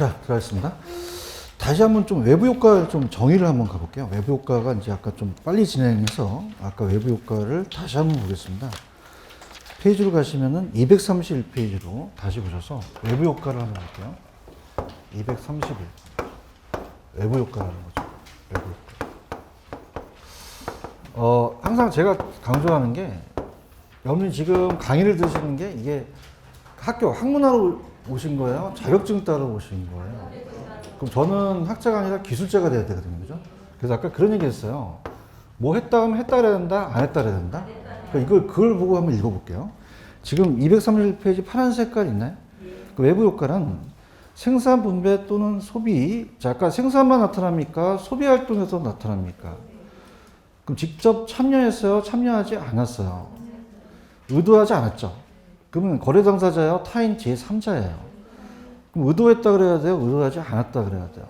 자, 들어가겠습니다. 다시 한번 좀 외부 효과 좀 정의를 한번 가볼게요. 외부 효과가 이제 아까 좀 빨리 진행해서 아까 외부 효과를 다시 한번 보겠습니다. 페이지로 가시면은 231페이지로 다시 보셔서 외부 효과를 한번 볼게요. 231. 외부 효과라는 거죠. 외부 효과. 항상 제가 강조하는 게 여러분이 지금 강의를 들으시는 게 이게 학교 학문하러 오신 거예요? 자격증 따러 오신 거예요? 그럼 저는 학자가 아니라 기술자가 돼야 되거든요. 그죠? 그래서 아까 그런 얘기 했어요. 뭐 했다 하면 했다 그래야 된다? 안 했다 그래야 된다? 그러니까 그걸 보고 한번 읽어볼게요. 지금 231페이지 파란 색깔 있나요? 그 외부 효과는 생산, 분배 또는 소비. 자, 아까 생산만 나타납니까? 소비 활동에서 나타납니까? 그럼 직접 참여했어요? 참여하지 않았어요? 의도하지 않았죠? 그러면 거래 당사자예요? 타인 제3자예요? 그럼 의도했다 그래야 돼요? 의도하지 않았다 그래야 돼요?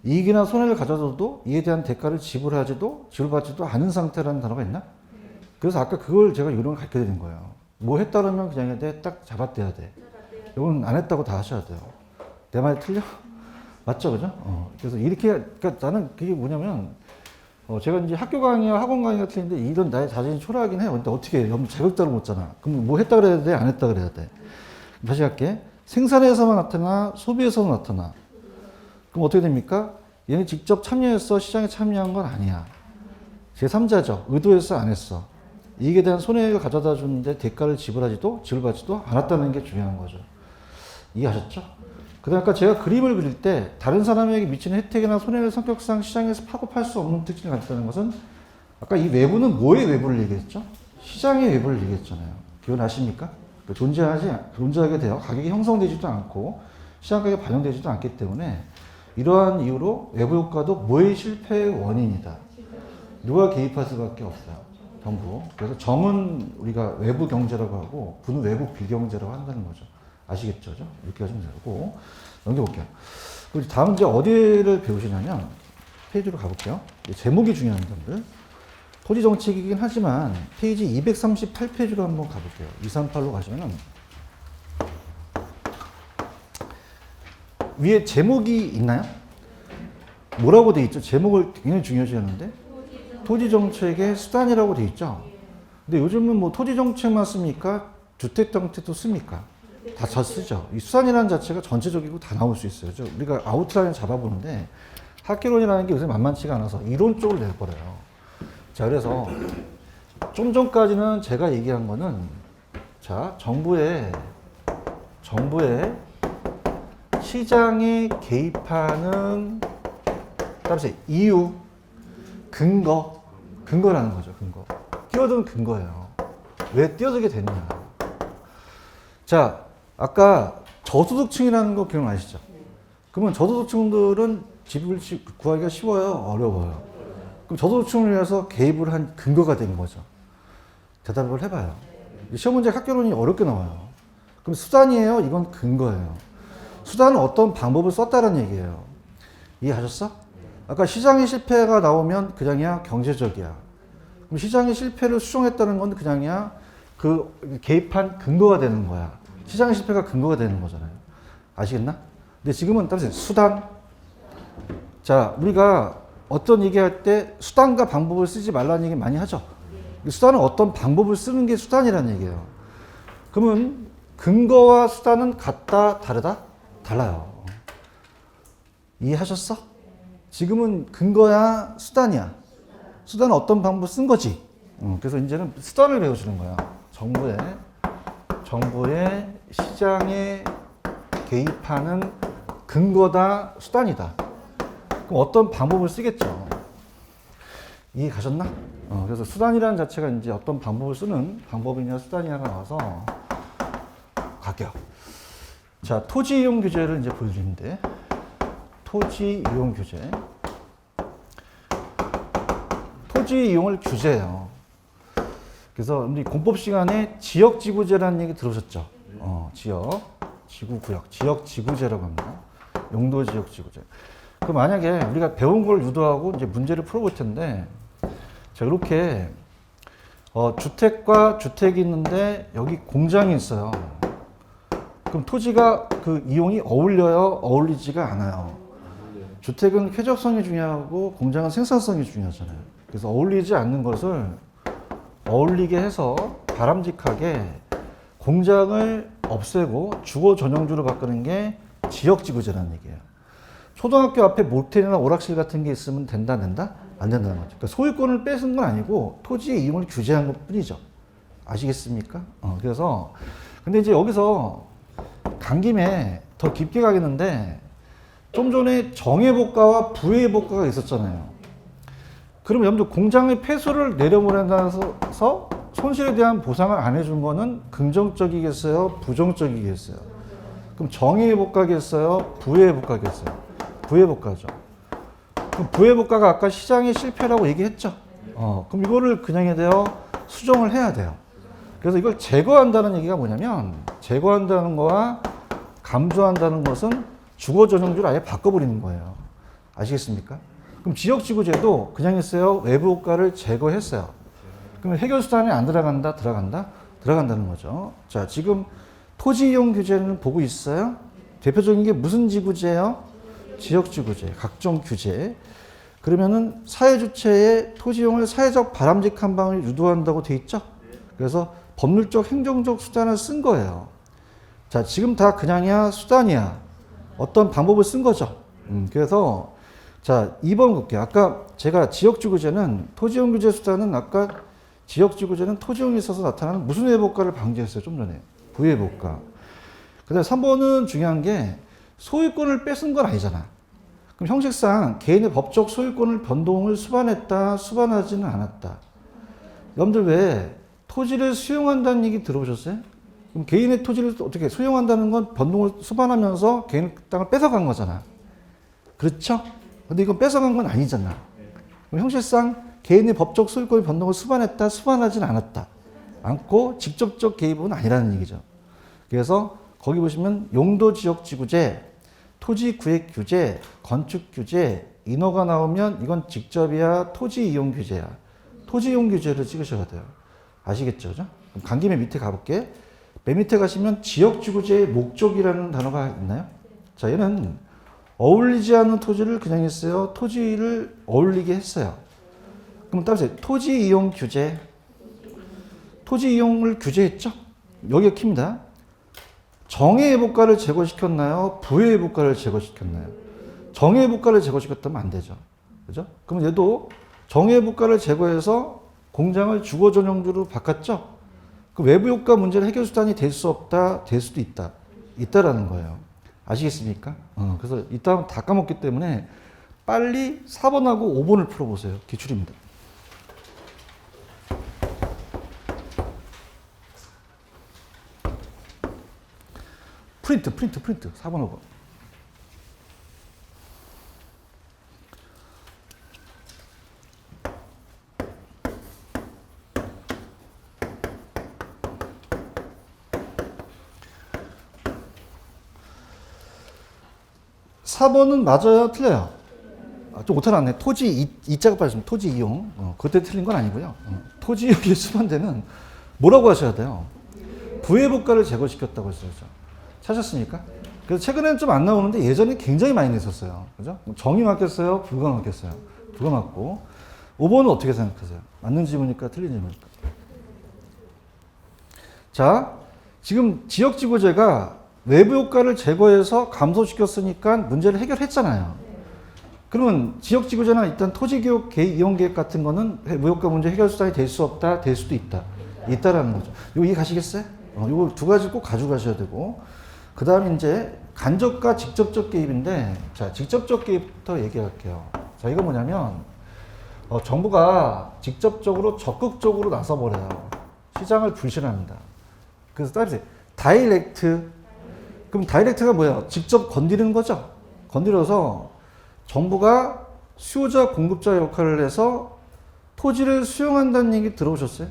이익이나 손해를 가져도 이에 대한 대가를 지불받지도 않은 상태라는 단어가 있나? 그래서 아까 그걸 제가 요령을 가르쳐 드린 거예요. 뭐 했다 그러면 그냥 해야 돼? 딱 잡아떼야 돼. 이건 안 했다고 다 하셔야 돼요. 내 말이 틀려? 맞죠? 그죠? 그래서 이렇게, 그러니까 나는 그게 뭐냐면, 제가 이제 학교 강의와 학원 강의가 틀린데 이런 나의 자신이 초라하긴 해요. 근데 어떻게 해? 자격증을 못 잖아. 그럼 뭐 했다 그래야 돼? 안 했다 그래야 돼? 다시 할게. 생산에서만 나타나, 소비에서만 나타나. 그럼 어떻게 됩니까? 얘는 직접 참여해서 시장에 참여한 건 아니야. 제3자죠. 의도해서 안 했어. 이익에 대한 손해를 가져다 주는데 대가를 지불받지도 않았다는 게 중요한 거죠. 이해하셨죠? 그 다음에 아까 제가 그림을 그릴 때 다른 사람에게 미치는 혜택이나 손해를 성격상 시장에서 파고 팔 수 없는 특징을 갖다는 것은 아까 이 외부는 뭐의 외부를 얘기했죠? 시장의 외부를 얘기했잖아요. 기억나십니까? 존재하게 되어 가격이 형성되지도 않고 시장 가격에 반영되지도 않기 때문에 이러한 이유로 외부 효과도 뭐의 실패의 원인이다. 누가 개입할 수밖에 없어요. 정부. 그래서 정은 우리가 외부 경제라고 하고 부는 외부 비경제라고 한다는 거죠. 아시겠죠? 이렇게 하시면 되고 넘겨볼게요. 그리고 다음 이제 어디를 배우시냐면 페이지로 가볼게요. 제목이 중요한 점들. 토지 정책이긴 하지만 페이지 238페이지로 한번 가볼게요. 238로 가시면은 위에 제목이 있나요? 뭐라고 돼 있죠? 제목을 굉장히 중요시 하는데 토지 정책의 수단이라고 돼 있죠. 근데 요즘은 뭐 토지 정책만 씁니까? 주택 정책도 씁니까? 다 잘 쓰죠. 이 수단이라는 자체가 전체적이고 다 나올 수 있어요. 우리가 아웃라인을 잡아보는데 학개론이라는 게 요새 만만치가 않아서 이론 쪽을 내버려요. 자, 그래서 좀 전까지는 제가 얘기한 거는 자, 정부의 시장에 개입하는 따라서 이유, 근거라는 거죠. 뛰어든 근거예요. 왜 뛰어들게 됐냐. 자, 아까 저소득층이라는 거 기억나시죠? 그러면 저소득층들은 집을 구하기가 쉬워요? 어려워요? 그럼 저소득층을 위해서 개입을 한 근거가 된 거죠. 대답을 해봐요. 시험 문제 학교론이 어렵게 나와요. 그럼 수단이에요? 이건 근거예요. 수단은 어떤 방법을 썼다는 얘기예요. 이해하셨어? 아까 시장의 실패가 나오면 그냥이야 경제적이야. 그럼 시장의 실패를 수정했다는 건 그냥이야 그 개입한 근거가 되는 거야. 시장의 실패가 근거가 되는 거잖아요. 아시겠나? 근데 지금은 따라서 수단. 자, 우리가 어떤 얘기할 때 수단과 방법을 쓰지 말라는 얘기 많이 하죠. 수단은 어떤 방법을 쓰는 게 수단이라는 얘기예요. 그러면 근거와 수단은 같다, 다르다? 달라요. 이해하셨어? 지금은 근거야, 수단이야. 수단은 어떤 방법을 쓴 거지. 그래서 이제는 수단을 배우시는 거야. 정부의 시장에 개입하는 근거다, 수단이다. 그럼 어떤 방법을 쓰겠죠. 이해 가셨나? 그래서 수단이라는 자체가 이제 어떤 방법을 쓰는 방법이냐 수단이냐가 나와서 갈게요. 자, 토지 이용 규제를 이제 보여드리는데 토지 이용 규제. 토지 이용을 규제해요. 그래서 우리 공법 시간에 지역지구제라는 얘기 들으셨죠? 지역지구제라고 합니다. 용도지역지구제. 그 만약에 우리가 배운 걸 유도하고 이제 문제를 풀어볼 텐데, 자, 이렇게 주택과 주택이 있는데 여기 공장이 있어요. 그럼 토지가 그 이용이 어울려요? 어울리지가 않아요. 주택은 쾌적성이 중요하고 공장은 생산성이 중요하잖아요. 그래서 어울리지 않는 것을 어울리게 해서 바람직하게 공장을 없애고 주거 전용주로 바꾸는 게 지역지구제라는 얘기예요. 초등학교 앞에 모텔이나 오락실 같은 게 있으면 된다, 안 된다는 거죠. 그러니까 소유권을 뺏은 건 아니고 토지의 이용을 규제한 것 뿐이죠. 아시겠습니까? 그래서 근데 이제 여기서 간 김에 더 깊게 가겠는데 좀 전에 정해복가와 부해복가가 있었잖아요. 그럼 여러분들 공장의 폐수를 내려보내서 손실에 대한 보상을 안 해준 거는 긍정적이겠어요? 부정적이겠어요? 그럼 정해복가겠어요? 부해복가겠어요? 부해복가죠. 그럼 부해복가가 아까 시장의 실패라고 얘기했죠? 그럼 이거를 그냥 해야 돼요? 수정을 해야 돼요. 그래서 이걸 제거한다는 얘기가 뭐냐면 제거한다는 거와 감소한다는 것은 주거 전용주를 아예 바꿔버리는 거예요. 아시겠습니까? 그럼 지역지구제도 그냥 했어요. 외부 효과를 제거했어요. 그럼 해결수단에 안 들어간다? 들어간다는 거죠. 자, 지금 토지이용 규제는 보고 있어요. 대표적인 게 무슨 지구제예요? 지역지구제, 각종 규제. 그러면은 사회주체의 토지이용을 사회적 바람직한 방을 유도한다고 돼 있죠? 그래서 법률적, 행정적 수단을 쓴 거예요. 자, 지금 다 그냥이야, 수단이야. 어떤 방법을 쓴 거죠. 그래서 자, 2번 볼게요. 아까 제가 지역지구제는 토지이용 규제 수단은 아까 지역지구제는 토지이용에 있어서 나타나는 무슨 회복가를 방지했어요. 좀 전에. 부회복가. 그 다음에 3번은 중요한 게 소유권을 뺏은 건 아니잖아. 그럼 형식상 개인의 법적 소유권을 변동을 수반했다, 수반하지는 않았다. 여러분들 왜 토지를 수용한다는 얘기 들어보셨어요? 그럼 개인의 토지를 어떻게 수용한다는 건 변동을 수반하면서 개인 땅을 뺏어간 거잖아. 그렇죠? 근데 이건 뺏어간 건 아니잖아. 그럼 형식상 개인의 법적 소유권의 변동을 수반했다, 수반하지는 않았다. 않고 직접적 개입은 아니라는 얘기죠. 그래서 거기 보시면 용도지역지구제, 토지구획규제, 건축규제, 인허가 나오면 이건 직접이야, 토지이용규제야. 토지이용규제를 찍으셔야 돼요. 아시겠죠? 그죠? 그럼 간 김에 밑에 가볼게. 맨 밑에 가시면 지역지구제의 목적이라는 단어가 있나요? 자, 얘는 어울리지 않는 토지를 그냥 했어요. 토지를 어울리게 했어요. 그럼 따라서 토지이용규제. 토지이용을 규제했죠? 여기가 킵니다. 정해회복가를 제거시켰나요? 부해회복가를 제거시켰나요? 정해회복가를 제거시켰다면 안 되죠. 그죠? 그럼 얘도 정해회복가를 제거해서 공장을 주거전용주로 바꿨죠? 그 외부효과 문제를 해결수단이 될 수 없다, 될 수도 있다. 있다라는 거예요. 아시겠습니까? 그래서 이따 다 까먹기 때문에 빨리 4번하고 5번을 풀어보세요. 기출입니다. 프린트. 4번, 5번. (4번은) 맞아요? 틀려요? 좀 오타났네. 토지 이자가 빠졌습니다. 토지 이용. 그때 틀린 건 아니고요. 토지 이용이 수반되는 뭐라고 하셔야 돼요? 부해복가를 제거시켰다고 했어요. 찾았습니까? 그래서 최근에는 좀 안 나오는데 예전에 굉장히 많이 냈었어요. 그죠? 정이 맞겠어요? 불가 맞겠어요? 불가 맞고. 5번은 어떻게 생각하세요? 맞는 질문일까? 틀린 질문일까? 자, 지금 지역지구제가 외부 효과를 제거해서 감소시켰으니까 문제를 해결했잖아요. 그러면 지역지구제나 일단 토지교육 이용계획 같은 거는 무효과 문제 해결 수단이 될 수 없다, 될 수도 있다. 있다라는 거죠. 이거 이해 가시겠어요? 이거 두 가지 꼭 가져가셔야 되고. 그 다음에 이제 간접과 직접적 개입인데, 자, 직접적 개입부터 얘기할게요. 자, 이거 뭐냐면, 정부가 직접적으로 적극적으로 나서버려요. 시장을 불신합니다. 그래서 따르세요. 다이렉트. 그럼 다이렉트가 뭐예요? 직접 건드리는 거죠. 건드려서 정부가 수요자, 공급자 역할을 해서 토지를 수용한다는 얘기 들어보셨어요?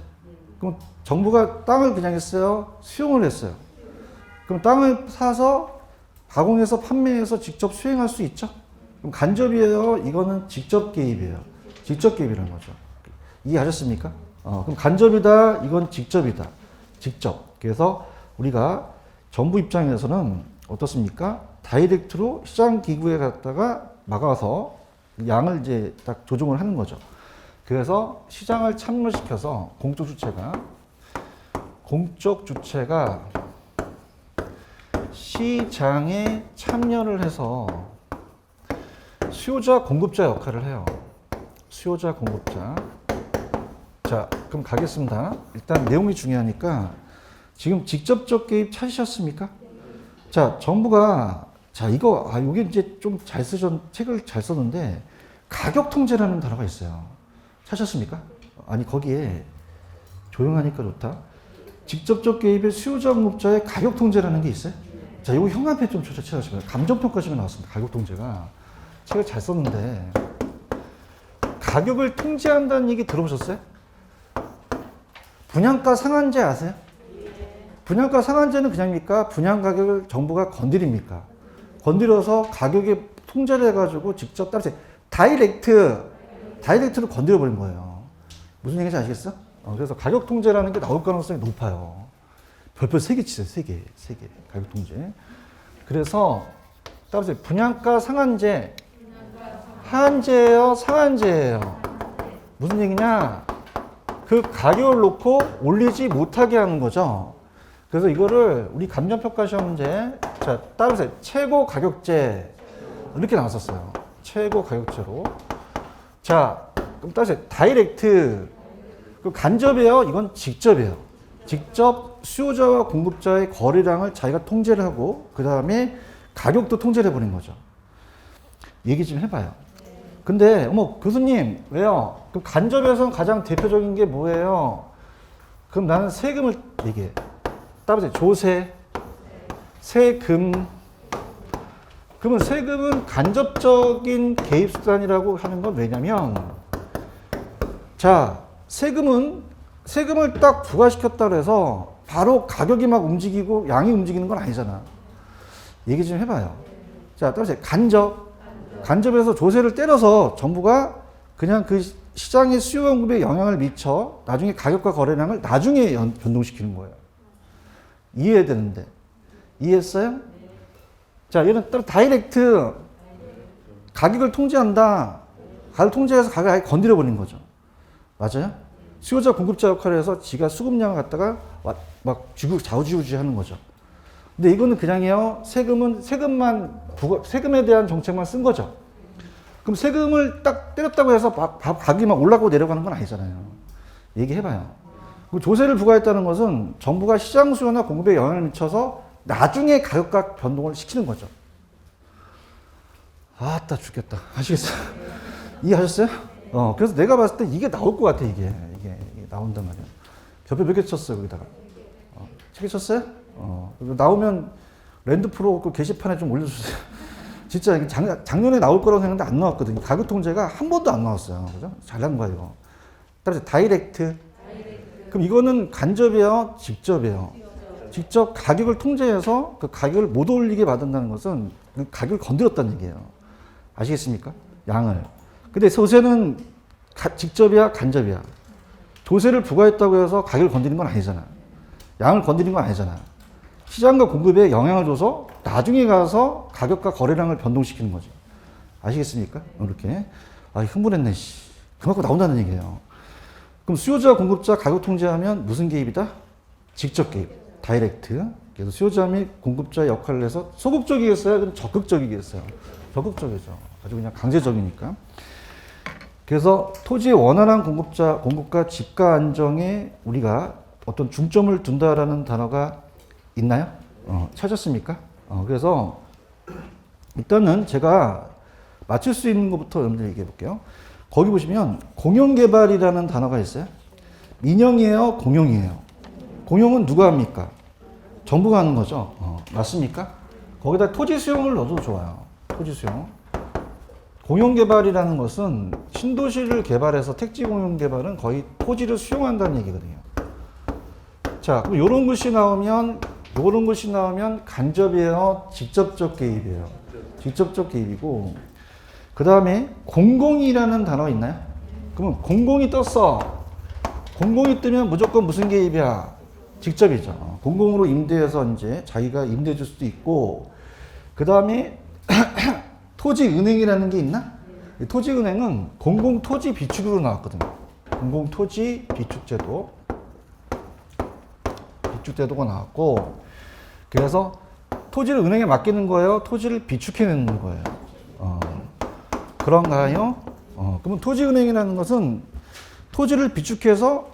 그럼 정부가 땅을 그냥 했어요? 수용을 했어요. 그럼 땅을 사서 가공해서 판매해서 직접 수행할 수 있죠? 그럼 간접이에요? 이거는 직접 개입이에요. 직접 개입이라는 거죠. 이해하셨습니까? 그럼 간접이다, 이건 직접이다. 직접. 그래서 우리가 정부 입장에서는 어떻습니까? 다이렉트로 시장 기구에 갖다가 막아서 양을 이제 딱 조정을 하는 거죠. 그래서 시장을 참여시켜서 공적 주체가 시장에 참여를 해서 수요자 공급자 역할을 해요. 수요자 공급자. 자, 그럼 가겠습니다. 일단 내용이 중요하니까 지금 직접적 개입 찾으셨습니까? 자, 정부가 이게 이제 좀 책을 잘 썼는데 가격 통제라는 단어가 있어요. 찾으셨습니까? 아니, 거기에 조용하니까 좋다. 직접적 개입의 수요자 공급자의 가격 통제라는 게 있어요. 자, 이거 형한테 좀 찾아주시면 감정평가식에 나왔습니다. 가격 통제가. 책을 잘 썼는데 가격을 통제한다는 얘기 들어보셨어요? 분양가 상한제 아세요? 분양가 상한제는 그냥입니까? 분양 가격을 정부가 건드립니까? 건드려서 가격에 통제를 해가지고 직접 따르세요. 다이렉트로 건드려버린 거예요. 무슨 얘기인지 아시겠어? 그래서 가격 통제라는 게 나올 가능성이 높아요. 별표 3개 치세요. 3개. 가격 통제. 그래서 따라서 분양가 상한제. 하한제예요? 상한제예요? 무슨 얘기냐? 그 가격을 놓고 올리지 못하게 하는 거죠. 그래서 이거를 우리 감정평가 시험 문제, 자, 따라서 최고 가격제 이렇게 나왔었어요. 최고 가격제로. 자, 그럼 따라서 다이렉트. 그 간접이에요? 이건 직접이에요. 직접 수요자와 공급자의 거래량을 자기가 통제를 하고 그 다음에 가격도 통제를 해버린 거죠. 얘기 좀 해봐요. 근데 어머 교수님 왜요? 그럼 간접에서는 가장 대표적인 게 뭐예요? 그럼 나는 세금을 얘기해. 따라서 조세, 세금. 그러면 세금은 간접적인 개입 수단이라고 하는 건 왜냐면 자, 세금을 딱 부과시켰다고 해서 바로 가격이 막 움직이고 양이 움직이는 건 아니잖아. 얘기 좀 해봐요. 자, 따라서 간접에서 조세를 때려서 정부가 그냥 그 시장의 수요 공급에 영향을 미쳐 나중에 가격과 거래량을 나중에 변동시키는 거예요. 이해해야 되는데. 이해했어요? 자, 얘는 따로 다이렉트. 가격을 통제한다. 가격 통제해서 가격을 아예 건드려버린 거죠. 맞아요? 수요자 공급자 역할을 해서 지가 수급량을 갖다가 막 좌우지우지 하는 거죠. 근데 이거는 그냥이요. 세금에 대한 정책만 쓴 거죠. 그럼 세금을 딱 때렸다고 해서 가격이 막 올라가고 내려가는 건 아니잖아요. 얘기해봐요. 조세를 부과했다는 것은 정부가 시장 수요나 공급에 영향을 미쳐서 나중에 가격과 변동을 시키는 거죠. 아따 죽겠다. 아시겠어요? 이해하셨어요? 그래서 내가 봤을 때 이게 나올 것 같아, 이게 나온단 말이야. 별표 몇 개 쳤어요, 거기다가? 3개 쳤어요? 나오면 랜드프로 그 게시판에 좀 올려주세요. 진짜 이게 작년에 나올 거라고 생각했는데 안 나왔거든요. 가격 통제가 한 번도 안 나왔어요. 그죠? 잘한 거야, 이거. 따라서 다이렉트. 그럼 이거는 간접이에요? 직접이에요? 직접 가격을 통제해서 그 가격을 못 올리게 만든다는 것은 그 가격을 건드렸다는 얘기예요. 아시겠습니까? 양을. 근데 조세는 직접이야, 간접이야? 조세를 부과했다고 해서 가격을 건드린 건 아니잖아. 양을 건드린 건 아니잖아. 시장과 공급에 영향을 줘서 나중에 가서 가격과 거래량을 변동시키는 거지. 아시겠습니까? 이렇게. 흥분했네, 씨. 그만큼 나온다는 얘기예요. 그럼 수요자, 공급자 가격 통제하면 무슨 개입이다? 직접 개입. 다이렉트. 그래서 수요자 및 공급자의 역할을 해서 소극적이겠어요? 그럼 적극적이겠어요? 적극적이죠. 아주 그냥 강제적이니까. 그래서 토지의 원활한 공급과 집가 안정에 우리가 어떤 중점을 둔다라는 단어가 있나요? 찾았습니까? 그래서 일단은 제가 맞출 수 있는 것부터 여러분들 얘기해 볼게요. 거기 보시면 공용개발이라는 단어가 있어요. 민영이에요? 공용이에요? 공용은 누가 합니까? 정부가 하는 거죠. 맞습니까? 거기다 토지 수용을 넣어도 좋아요. 토지 수용. 공용개발이라는 것은 신도시를 개발해서 택지 공용개발은 거의 토지를 수용한다는 얘기거든요. 자, 그럼 요런 글씨 나오면 간접이에요? 직접적 개입이에요? 직접적 개입이고, 그 다음에 공공이라는 단어 있나요? 그러면 공공이 떴어. 공공이 뜨면 무조건 무슨 개입이야? 직접이죠. 공공으로 임대해서 이제 자기가 임대해 줄 수도 있고, 그 다음에 토지은행이라는 게 있나? 토지은행은 공공토지 비축으로 나왔거든요. 공공토지 비축제도. 비축제도가 나왔고, 그래서 토지를 은행에 맡기는 거예요? 토지를 비축해내는 거예요? 그런가요? 그러면 토지은행이라는 것은 토지를 비축해서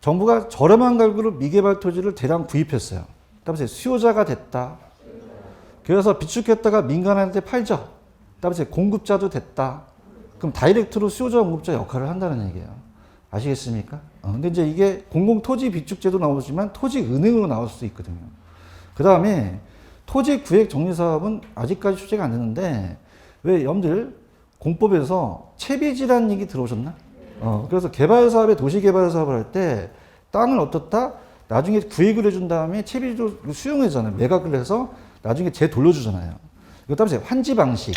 정부가 저렴한 가격으로 미개발 토지를 대량 구입했어요. 그다음에 수요자가 됐다. 그래서 비축했다가 민간한테 팔죠. 그다음에 공급자도 됐다. 그럼 다이렉트로 수요자 공급자 역할을 한다는 얘기예요. 아시겠습니까? 근데 이제 이게 공공토지 비축제도 나오지만 토지은행으로 나올 수도 있거든요. 그 다음에 토지구획정리사업은 아직까지 추제가 안 되는데, 왜 여러분들 공법에서 채비지라는 얘기 들어오셨나? 그래서 개발사업에 도시개발사업을 할 때 땅을 어떻다? 나중에 구획을 해준 다음에 채비지로 수용하잖아요. 매각을 해서 나중에 재돌려주잖아요. 이거 따라서 환지 방식.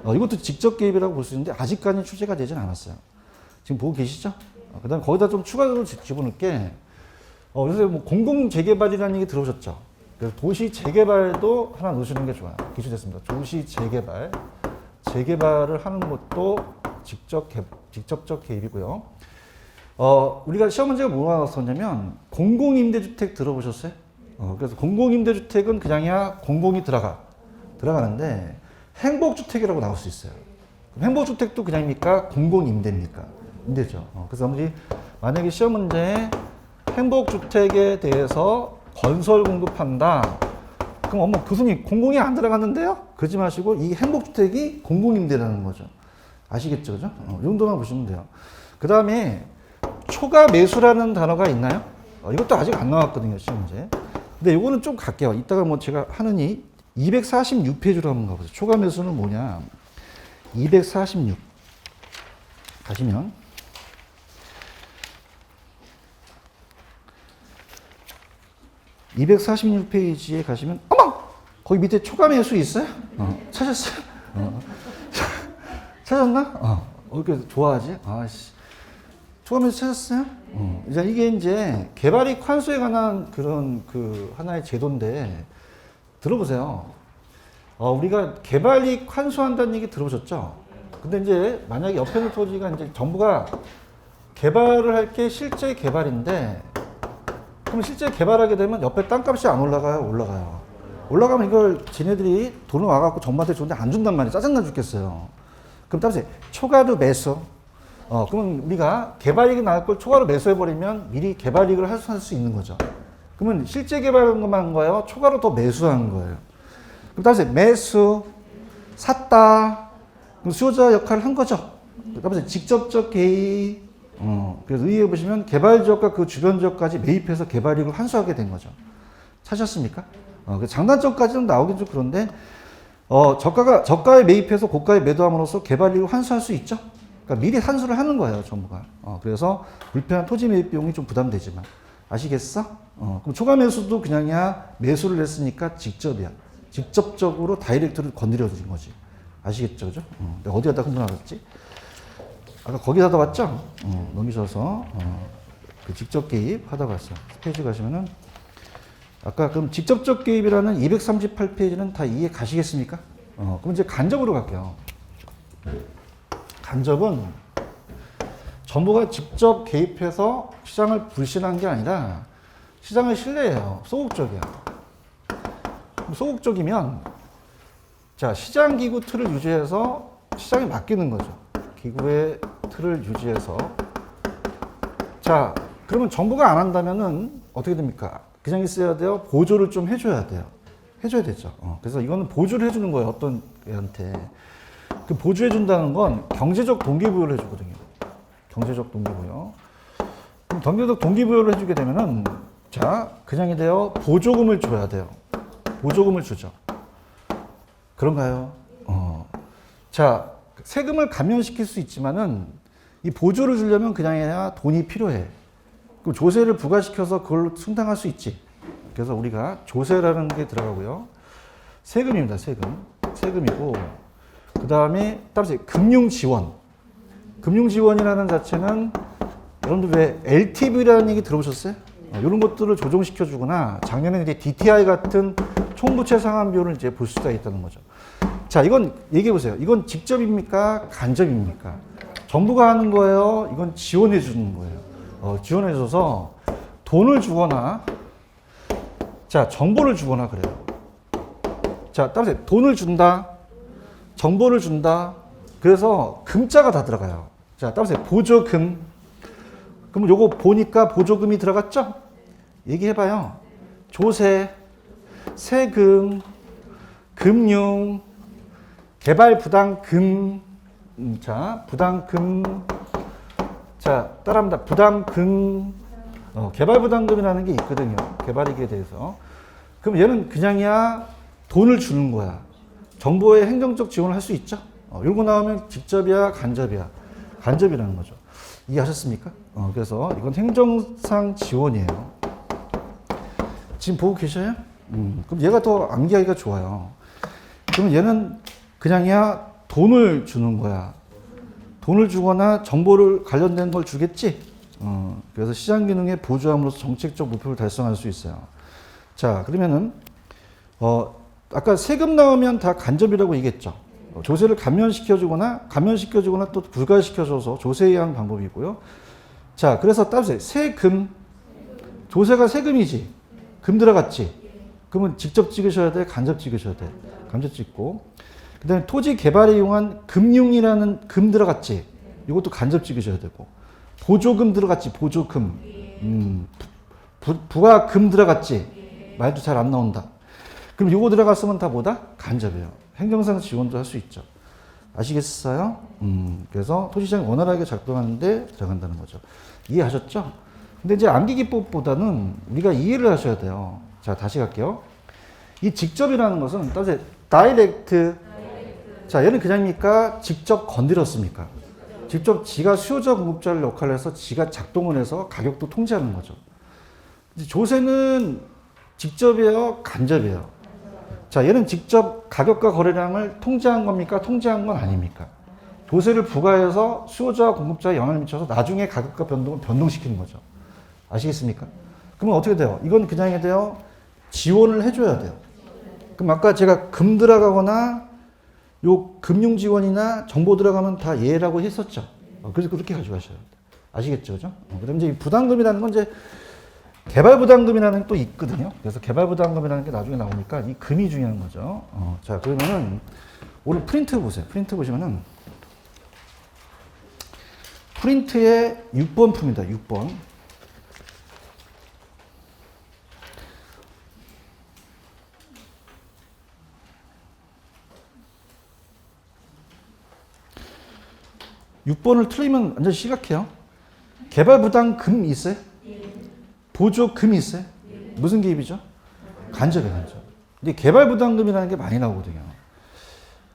이것도 직접 개입이라고 볼 수 있는데 아직까지는 추제가 되진 않았어요. 지금 보고 계시죠? 그 다음에 거기다 좀 추가적으로 집어넣을게. 요새 뭐 공공재개발이라는 얘기 들어오셨죠? 그래서 도시 재개발도 하나 넣으시는 게 좋아요. 기술됐습니다. 도시 재개발. 재개발을 하는 것도 직접적 개입이고요. 우리가 시험 문제가 뭐가 나왔었냐면, 공공임대주택 들어보셨어요? 그래서 공공임대주택은 그냥이야 공공이 들어가는데, 행복주택이라고 나올 수 있어요. 행복주택도 그냥입니까? 공공임대입니까? 임대죠. 그래서 만약에 시험 문제에 행복주택에 대해서 건설 공급한다. 그럼 어머 교수님 공공이 안 들어갔는데요? 그러지 마시고 이 행복주택이 공공임대라는 거죠. 아시겠죠? 그죠? 이 정도만 보시면 돼요. 그 다음에 초과 매수라는 단어가 있나요? 이것도 아직 안 나왔거든요, 시험 문제. 근데 이거는 좀 갈게요. 이따가 뭐 제가 하느니 246페이지로 한번 가보세요. 초과 매수는 뭐냐? 246 가시면 246페이지에 가시면 어머! 거기 밑에 초과 매수 있어요? 찾았어요? 찾았나? 이렇게 좋아하지? 아씨. 초과 매수 찾았어요? 이게 개발이익 환수에 관한 그런 하나의 제도인데, 들어보세요. 우리가 개발이익 환수한다는 얘기 들어보셨죠? 근데 이제 만약에 옆에 있는 토지가 이제 정부가 개발을 할 게 실제 개발인데, 그럼 실제 개발하게 되면 옆에 땅값이 안 올라가요? 올라가요. 올라가면 이걸 지네들이 돈을 와갖고 정부한테 주는데 안 준단 말이에요. 짜증나 죽겠어요. 그럼 따라서 초과로 매수. 그러면 우리가 개발이익이 나올 걸 초과로 매수해버리면 미리 개발이익을 환수할 수 있는 거죠. 그러면 실제 개발한 것만 한 거예요? 초과로 더 매수한 거예요. 그럼 따라서 매수, 샀다. 그럼 수요자 역할을 한 거죠. 따라서 직접적 개입. 그래서 의의해 보시면 개발 지역과 그 주변 지역까지 매입해서 개발이익을 환수하게 된 거죠. 찾으셨습니까? 장단점까지는 나오긴 좀 그런데, 저가에 매입해서 고가에 매도함으로써 개발이익을 환수할 수 있죠. 그러니까 미리 환수를 하는 거예요, 정부가. 그래서 불편한 토지 매입 비용이 좀 부담되지만. 아시겠어? 그럼 초과 매수도 그냥이야 매수를 했으니까 직접이야. 직접적으로 다이렉트를 건드려 드린 거지. 아시겠죠? 그죠? 어디에다 흥분하겠지? 아까 거기다 왔죠? 넘기셔서 그 직접 개입 하다 갔어요. 페이지 가시면은 아까 그럼 직접적 개입이라는 238페이지는 다 이해 가시겠습니까? 그럼 이제 간접으로 갈게요. 간접은 정부가 직접 개입해서 시장을 불신한 게 아니라 시장을 신뢰해요. 소극적이야. 소극적이면 자, 시장 기구 틀을 유지해서 시장에 맡기는 거죠. 기구의 틀을 유지해서. 자, 그러면 정부가 안 한다면은 어떻게 됩니까? 그냥 있어야 돼요? 보조를 좀 해줘야 돼요. 해줘야 되죠. 그래서 이거는 보조를 해주는 거예요. 어떤 애한테. 그 보조해준다는 건 경제적 동기부여를 해주거든요. 경제적 동기부여. 그럼 경제적 동기부여를 해주게 되면은 자, 그냥이 돼요? 보조금을 줘야 돼요. 보조금을 주죠. 그런가요? 자, 세금을 감면시킬 수 있지만은 이 보조를 주려면 그냥 해야 돈이 필요해. 그럼 조세를 부과시켜서 그걸로 충당할 수 있지. 그래서 우리가 조세라는 게 들어가고요. 세금입니다. 세금이고, 그 다음에 따라서 금융지원. 금융지원이라는 자체는 여러분들 왜 LTV라는 얘기 들어보셨어요? 이런 것들을 조정시켜 주거나 작년에 이제 DTI 같은 총부채 상환 비율을 이제 볼 수가 있다는 거죠. 자, 이건 얘기해 보세요. 이건 직접입니까? 간접입니까? 정부가 하는 거예요? 이건 지원해 주는 거예요. 지원해 줘서 돈을 주거나, 자, 정보를 주거나 그래요. 자, 따라서 돈을 준다, 정보를 준다. 그래서 금자가 다 들어가요. 자, 따라서 보조금. 그럼 요거 보니까 보조금이 들어갔죠? 얘기해봐요. 조세, 세금, 금융, 개발부담금. 자, 부담금. 자, 따라합니다. 부담금. 개발부담금이라는 게 있거든요. 개발이익에 대해서. 그럼 얘는 그냥이야 돈을 주는 거야. 정부의 행정적 지원을 할 수 있죠? 이거 나오면 직접이야, 간접이야. 간접이라는 거죠. 이해하셨습니까? 그래서 이건 행정상 지원이에요. 지금 보고 계셔요? 그럼 얘가 더 암기하기가 좋아요. 그럼 얘는 그냥이야 돈을 주는 거야. 돈을 주거나 정보를 관련된 걸 주겠지? 그래서 시장 기능에 보조함으로써 정책적 목표를 달성할 수 있어요. 자, 그러면은, 아까 세금 나오면 다 간접이라고 얘기했죠. 조세를 감면시켜주거나 또 불가시켜줘서 조세에 의한 방법이 있고요. 자, 그래서 따보세요. 세금. 조세가 세금이지. 금 들어갔지. 그러면 직접 찍으셔야 돼? 간접 찍으셔야 돼? 간접 찍고. 그 다음에 토지 개발에 이용한 금융이라는 금 들어갔지. 이것도 간접 찍으셔야 되고. 보조금 들어갔지. 보조금. 부가금 들어갔지. 말도 잘 안 나온다. 그럼 이거 들어갔으면 다 뭐다? 간접이에요. 행정상 지원도 할 수 있죠. 아시겠어요? 그래서 토지시장이 원활하게 작동하는데 들어간다는 거죠. 이해하셨죠? 근데 이제 암기기법보다는 우리가 이해를 하셔야 돼요. 자, 다시 갈게요. 이 직접이라는 것은 따라서 다이렉트. 자, 얘는 그냥입니까? 직접 건드렸습니까? 직접 지가 수요자 공급자를 역할을 해서 지가 작동을 해서 가격도 통제하는 거죠. 조세는 직접이에요? 간접이에요? 자, 얘는 직접 가격과 거래량을 통제한 겁니까? 통제한 건 아닙니까? 조세를 부과해서 수요자와 공급자에 영향을 미쳐서 나중에 가격과 변동을 변동시키는 거죠. 아시겠습니까? 그러면 어떻게 돼요? 이건 그냥 해야 돼요? 지원을 해줘야 돼요. 그럼 아까 제가 금 들어가거나 요 금융 지원이나 정보 들어가면 다 예라고 했었죠. 그래서 그렇게 가져가셔야 돼요. 아시겠죠? 그죠? 그다음에 이제 부담금이라는 건 이제 개발부담금이라는 게 또 있거든요. 그래서 개발부담금이라는 게 나중에 나오니까 이 금이 중요한 거죠. 자, 그러면은 오늘 프린트 보세요. 프린트 보시면은 프린트의 6번 품입니다. 6번. (6번을) 틀리면 완전 심각해요. 개발부담금 있어요? 보조금이 있어요? 무슨 개입이죠? 간접이에요, 간접. 근데 개발부담금이라는 게 많이 나오거든요.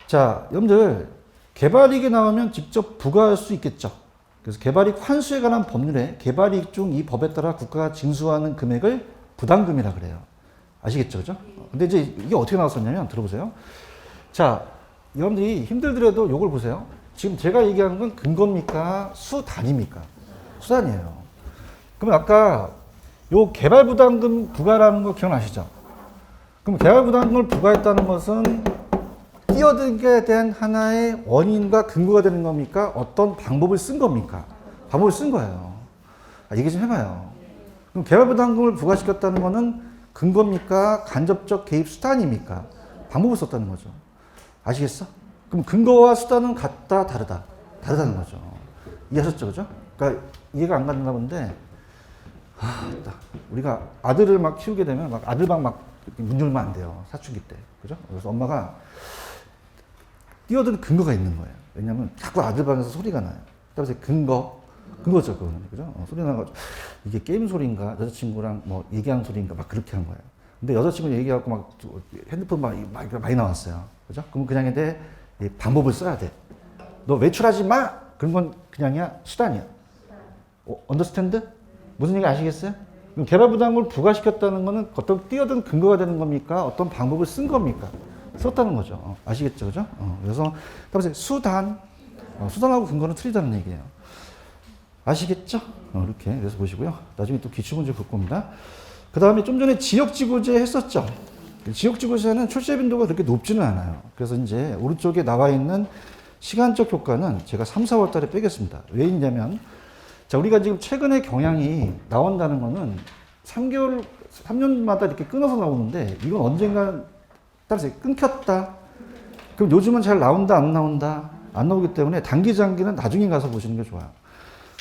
자, 여러분들, 개발이익이 나오면 직접 부과할 수 있겠죠. 그래서 개발이익 환수에 관한 법률에 개발이익 중 이 법에 따라 국가가 징수하는 금액을 부담금이라 그래요. 아시겠죠? 그죠? 근데 이제 이게 어떻게 나왔었냐면, 들어보세요. 자, 여러분들이 힘들더라도 요걸 보세요. 지금 제가 얘기하는 건 근거입니까? 수단입니까? 수단이에요. 그러면 아까 요 개발부담금 부과라는 거 기억나시죠? 그럼 개발부담금을 부과했다는 것은 뛰어들게 된 하나의 원인과 근거가 되는 겁니까? 어떤 방법을 쓴 겁니까? 방법을 쓴 거예요. 얘기 좀 해봐요. 그럼 개발부담금을 부과시켰다는 것은 근거입니까? 간접적 개입 수단입니까? 방법을 썼다는 거죠. 아시겠어? 그럼 근거와 수단은 같다, 다르다? 다르다는 거죠. 이해하셨죠? 그죠? 그러니까 이해가 안 간다 본데, 우리가 아들을 막 키우게 되면 막 아들방 막 문 열면 안 돼요. 사춘기 때. 그죠? 그래서 엄마가 뛰어드는 근거가 있는 거예요. 왜냐면 자꾸 아들방에서 소리가 나요. 그래서 근거죠, 그거는. 그죠? 소리 나가지고 이게 게임 소리인가, 여자친구랑 뭐 얘기하는 소리인가 막 그렇게 한 거예요. 근데 여자친구 얘기하고 막 핸드폰 막 많이 나왔어요. 그죠? 그럼 그냥 근데 방법을 써야 돼. 너 외출하지 마! 그런 건 그냥이야, 수단이야. 언더스탠드? 무슨 얘기 아시겠어요? 그럼 개발부담금을 부과시켰다는 거는 어떤 뛰어든 근거가 되는 겁니까? 어떤 방법을 쓴 겁니까? 썼다는 거죠. 아시겠죠? 그죠? 그래서 수단. 수단하고 근거는 틀리다는 얘기예요. 아시겠죠? 이렇게 그래서 보시고요. 나중에 또 기출문제 볼 겁니다. 그 다음에 좀 전에 지역지구제 했었죠. 지역지구제는 출제 빈도가 그렇게 높지는 않아요. 그래서 이제 오른쪽에 나와 있는 시간적 효과는 제가 3, 4월 달에 빼겠습니다. 왜 있냐면, 자, 우리가 지금 최근에 경향이 나온다는 거는 3개월, 3년마다 이렇게 끊어서 나오는데, 이건 언젠가 따라서 끊겼다. 그럼 요즘은 잘 나온다, 안 나온다? 안 나오기 때문에 단기, 장기는 나중에 가서 보시는 게 좋아요.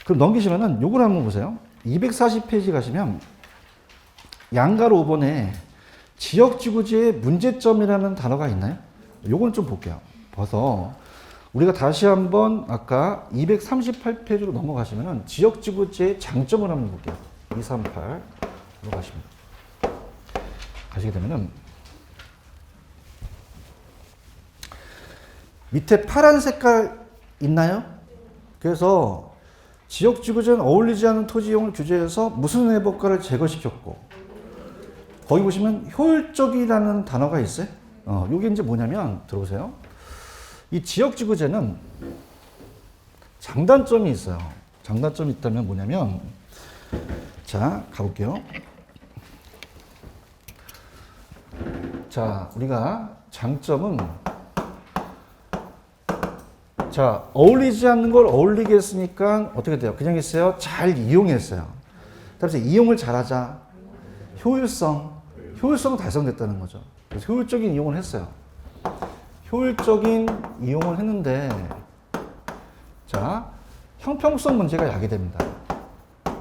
그럼 넘기시면은 요걸 한번 보세요. 240페이지 가시면 양가로 5번에 지역지구제의 문제점이라는 단어가 있나요? 요건 좀 볼게요. 봐서 우리가 다시 한번 아까 238페이지로 넘어가시면은 지역지구제의 장점을 한번 볼게요. 238로 가십니다. 가시게 되면은 밑에 파란 색깔 있나요? 그래서 지역지구제는 어울리지 않는 토지이용을 규제해서 무슨 해법과를 제거시켰고, 거기 보시면 효율적이라는 단어가 있어요. 요게 이제 뭐냐면, 들어보세요. 이 지역지구제는 장단점이 있어요. 장단점이 있다면 뭐냐면, 자, 가볼게요. 자, 우리가 장점은, 자, 어울리지 않는 걸 어울리게 했으니까 어떻게 돼요? 그냥 했어요? 잘 이용했어요. 그래서 이용을 잘하자. 효율성은 달성됐다는 거죠. 그래서 효율적인 이용을 했어요. 효율적인 이용을 했는데, 자, 형평성 문제가 야기됩니다.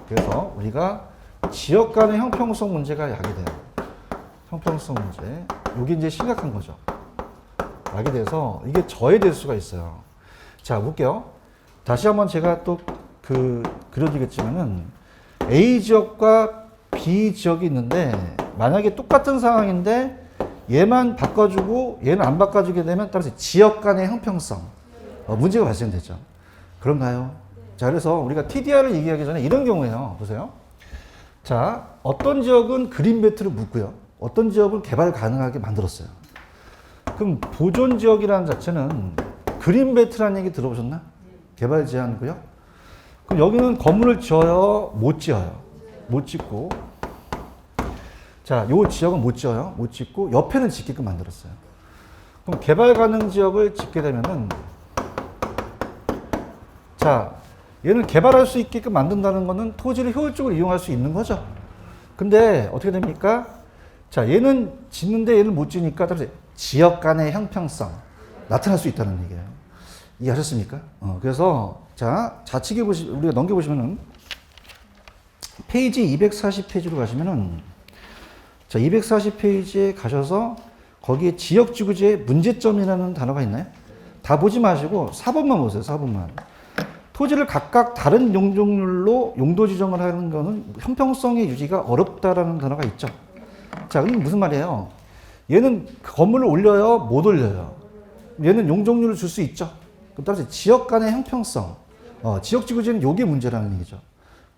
그래서 우리가 지역 간의 형평성 문제가 야기돼요. 형평성 문제. 이게 이제 심각한 거죠. 야기돼서 이게 저해될 수가 있어요. 자, 볼게요. 다시 한번 제가 또 그려드리겠지만은 A 지역과 B 지역이 있는데, 만약에 똑같은 상황인데 얘만 바꿔주고 얘는 안 바꿔주게 되면 따라서 지역 간의 형평성 문제가 발생되죠. 그런가요? 자, 그래서 우리가 TDR을 얘기하기 전에 이런 경우에요. 보세요. 자, 어떤 지역은 그린벨트를 묻고요. 어떤 지역은 개발 가능하게 만들었어요. 그럼 보존 지역이라는 자체는 그린벨트라는 얘기 들어보셨나? 개발 제한 구역? 그럼 여기는 건물을 지어요? 못 지어요? 못 짓고. 자, 요 지역은 못 지어요? 못 짓고, 옆에는 짓게끔 만들었어요. 그럼 개발 가능 지역을 짓게 되면은, 자, 얘는 개발할 수 있게끔 만든다는 거는 토지를 효율적으로 이용할 수 있는 거죠. 근데 어떻게 됩니까? 자, 얘는 짓는데 얘는 못 지니까 지역 간의 형평성 나타날 수 있다는 얘기예요. 이해하셨습니까? 그래서 자, 좌측에 우리가 넘겨보시면은 페이지 240페이지로 가시면은, 자, 240페이지에 가셔서 거기에 지역지구제의 문제점이라는 단어가 있나요? 다 보지 마시고 4번만 보세요. 4번만. 토지를 각각 다른 용적률로 용도 지정을 하는 거는 형평성의 유지가 어렵다라는 단어가 있죠. 자, 그럼 무슨 말이에요? 얘는 건물을 올려요? 못 올려요? 얘는 용적률을 줄 수 있죠. 그럼 따라서 지역 간의 형평성, 지역지구제는 요게 문제라는 얘기죠.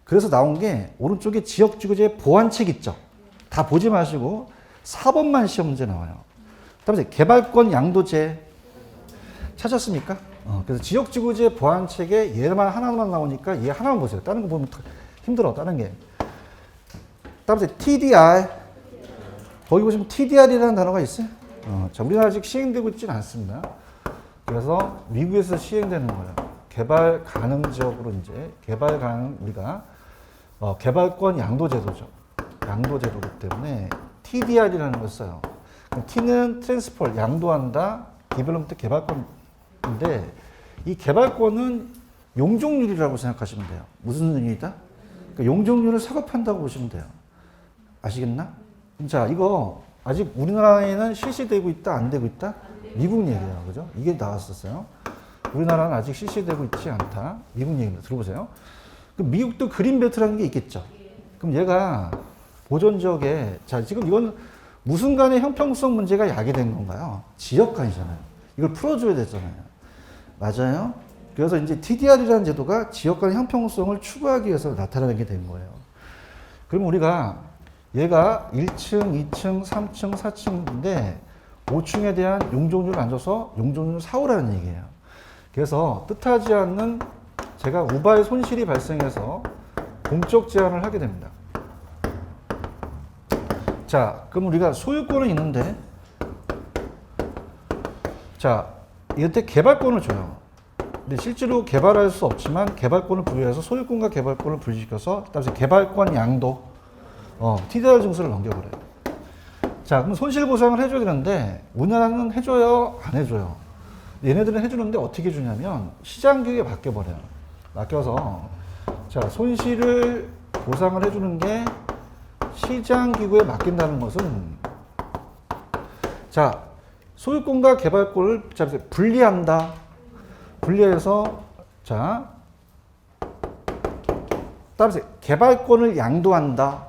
그래서 나온 게 오른쪽에 지역지구제 보완책 있죠. 다 보지 마시고 4번만 시험 문제 나와요. 따라서 개발권 양도제 찾았습니까? 그래서 지역지구제 보완책에 얘만 하나만 나오니까 얘 하나만 보세요. 다른 거 보면 힘들어, 다른 게. 따라서 TDR, 거기 보시면 TDR이라는 단어가 있어요. 자, 우리나라 아직 시행되고 있지는 않습니다. 그래서 미국에서 시행되는 거예요. 개발 가능 지역으로 이제 개발 가능, 우리가 개발권 양도제도죠. 양도제도이기 때문에 TDR이라는 걸 써요. T는 트랜스폴, 양도한다. 디벨롭먼트 개발권인데, 이 개발권은 용적률이라고 생각하시면 돼요. 무슨 의미이다? 그러니까 용적률을 사고판다고 보시면 돼요. 아시겠나? 자, 이거 아직 우리나라에는 실시되고 있다, 안 되고 있다? 미국 얘기예요. 그죠? 이게 나왔었어요. 우리나라는 아직 실시되고 있지 않다. 미국 얘기입니다. 들어보세요. 그럼 미국도 그린벨트라는 게 있겠죠. 그럼 얘가 보존 지역에, 자, 지금 이건 무슨 간의 형평성 문제가 야기된 건가요? 지역 간이잖아요. 이걸 풀어줘야 되잖아요. 맞아요? 그래서 이제 TDR이라는 제도가 지역 간의 형평성을 추구하기 위해서 나타나게 된 거예요. 그럼 우리가 얘가 1층, 2층, 3층, 4층인데 5층에 대한 용적률을 안 줘서 용적률을 사오라는 얘기예요. 그래서 뜻하지 않는 제가 우발 손실이 발생해서 공적 제한을 하게 됩니다. 자, 그럼 우리가 소유권은 있는데, 자, 이때 개발권을 줘요. 근데 실제로 개발할 수 없지만 개발권을 부여해서 소유권과 개발권을 분리시켜서 따라서 개발권 양도 TDR 증서를 넘겨버려요. 자, 그럼 손실 보상을 해줘야 되는데 우리나라는 해줘요, 안 해줘요? 얘네들은 해주는데 어떻게 주냐면 시장 규격에 맡겨버려요. 맡겨서 자, 손실을 보상을 해주는 게 시장 기구에 맡긴다는 것은 자, 소유권과 개발권을 분리한다. 분리해서 자, 따라서 개발권을 양도한다.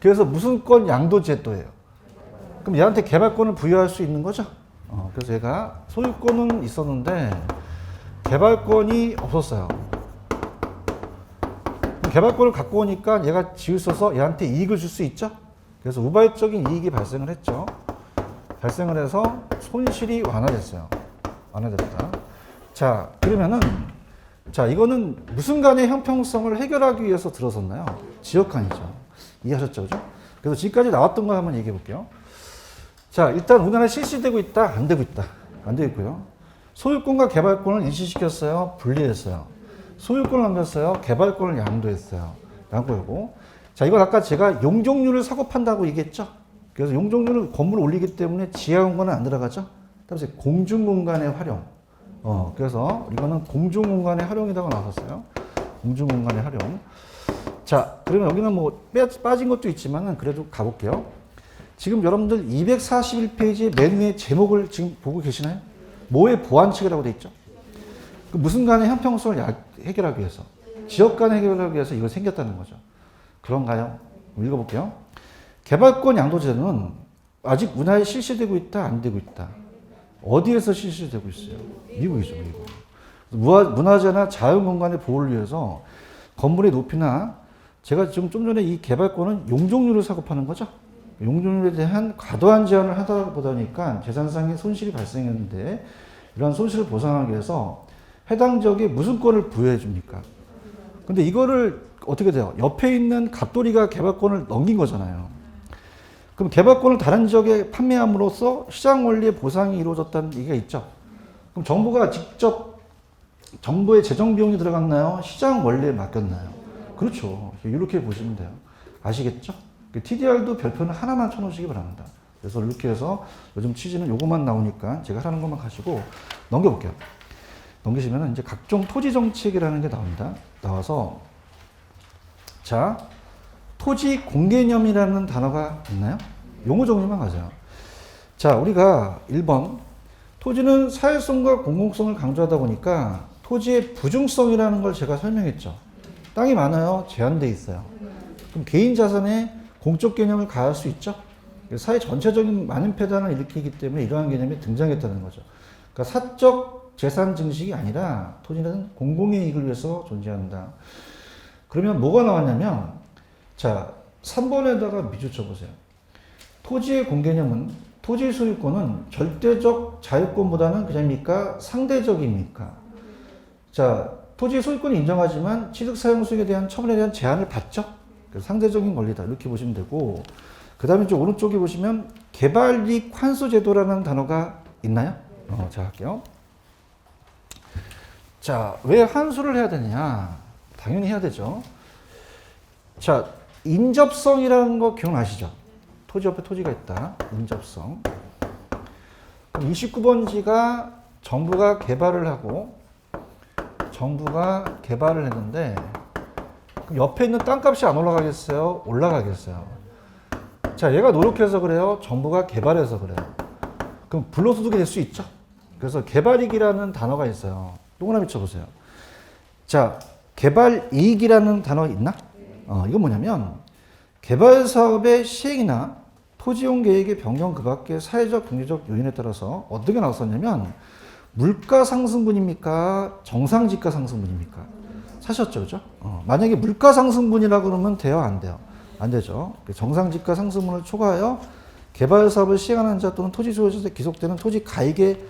그래서 무슨 권 양도 제도예요. 그럼 얘한테 개발권을 부여할 수 있는 거죠. 그래서 얘가 소유권은 있었는데 개발권이 없었어요. 개발권을 갖고 오니까 얘가 지을 써서 얘한테 이익을 줄 수 있죠. 그래서 우발적인 이익이 발생을 했죠. 발생을 해서 손실이 완화됐어요. 완화됐다. 자, 그러면은 자, 이거는 무슨 간의 형평성을 해결하기 위해서 들어섰나요? 지역간이죠. 이해하셨죠? 그죠? 그래서 지금까지 나왔던 거 한번 얘기해 볼게요. 자, 일단 우리나라에 실시되고 있다, 안 되고 있다. 안 되고 있고요. 소유권과 개발권을 일시시켰어요, 분리했어요. 소유권을 남겼어요, 개발권을 양도했어요. 양도하고. 자, 이건 아까 제가 용적률을 사고 판다고 얘기했죠? 그래서 용적률은 건물을 올리기 때문에 지하 공간은 안 들어가죠? 그래서 공중공간의 활용. 그래서 이거는 공중공간의 활용이라고 나왔었어요. 공중공간의 활용. 자, 그러면 여기는 뭐 빠진 것도 있지만은 그래도 가볼게요. 지금 여러분들 241페이지 맨 위에 제목을 지금 보고 계시나요? 뭐의 보완책이라고 돼 있죠? 그 무슨 간의 형평성을 해결하기 위해서, 지역 간의 해결하기 위해서 이거 생겼다는 거죠. 그런가요? 읽어볼게요. 개발권 양도제도는 아직 우리나라에 실시되고 있다, 안 되고 있다. 어디에서 실시되고 있어요? 미국이죠, 미국. 문화재나 자연공간의 보호를 위해서 건물의 높이나 제가 지금 좀 전에 이 개발권은 용적률을 사고 파는 거죠. 용적률에 대한 과도한 제한을 하다 보니까 재산상의 손실이 발생했는데 이런 손실을 보상하기 위해서 해당 지역에 무슨 권을 부여해 줍니까? 근데 이거를 어떻게 돼요? 옆에 있는 갑돌이가 개발권을 넘긴 거잖아요. 그럼 개발권을 다른 지역에 판매함으로써 시장 원리의 보상이 이루어졌다는 얘기가 있죠. 그럼 정부가 직접 정부의 재정 비용이 들어갔나요? 시장 원리에 맡겼나요? 그렇죠. 이렇게 보시면 돼요. 아시겠죠? TDR도 별표는 하나만 쳐놓으시기 바랍니다. 그래서 이렇게 해서 요즘 취지는 요것만 나오니까 제가 하는 것만 가시고 넘겨볼게요. 넘기시면 이제 각종 토지 정책이라는 게 나옵니다. 나와서 자, 토지 공개념이라는 단어가 있나요? 용어 정리만 가세요. 자, 우리가 1번 토지는 사회성과 공공성을 강조하다 보니까 토지의 부중성이라는 걸 제가 설명했죠. 땅이 많아요. 제한돼 있어요. 그럼 개인 자산에 공적 개념을 가할 수 있죠. 사회 전체적인 많은 폐단을 일으키기 때문에 이러한 개념이 등장했다는 거죠. 그러니까 사적 재산 증식이 아니라 토지는 공공의 이익을 위해서 존재한다. 그러면 뭐가 나왔냐면 자, 3번에다가 미주쳐 보세요. 토지의 공개념은 토지 소유권은 절대적 자유권보다는 그냥입니까? 상대적입니까? 자, 토지 소유권이 인정하지만 취득 사용 수익에 대한 처분에 대한 제한을 받죠. 그래서 상대적인 권리다 이렇게 보시면 되고 그 다음에 좀 오른쪽에 보시면 개발이익 환수 제도라는 단어가 있나요? 자, 할게요. 자, 왜 환수를 해야 되느냐? 당연히 해야 되죠. 자, 인접성이라는 거 기억나시죠? 토지 옆에 토지가 있다. 인접성. 그럼 29번지가 정부가 개발을 했는데 그럼 옆에 있는 땅값이 안 올라가겠어요? 올라가겠어요? 자, 얘가 노력해서 그래요? 정부가 개발해서 그래요? 그럼 불로소득이 될 수 있죠? 그래서 개발이익이라는 단어가 있어요. 동그라미 쳐보세요. 자, 개발이익이라는 단어 있나? 이건 뭐냐면 개발 사업의 시행이나 토지용 계획의 변경 그 밖의 사회적 경제적 요인에 따라서 어떻게 나왔었냐면 물가 상승분입니까? 정상지가 상승분입니까? 사셨죠, 그죠? 만약에 물가 상승분이라 그러면 돼요, 안 돼요? 안 되죠. 정상지가 상승분을 초과하여 개발 사업을 시행하는 자 또는 토지 소유자에 기속되는 토지 가액의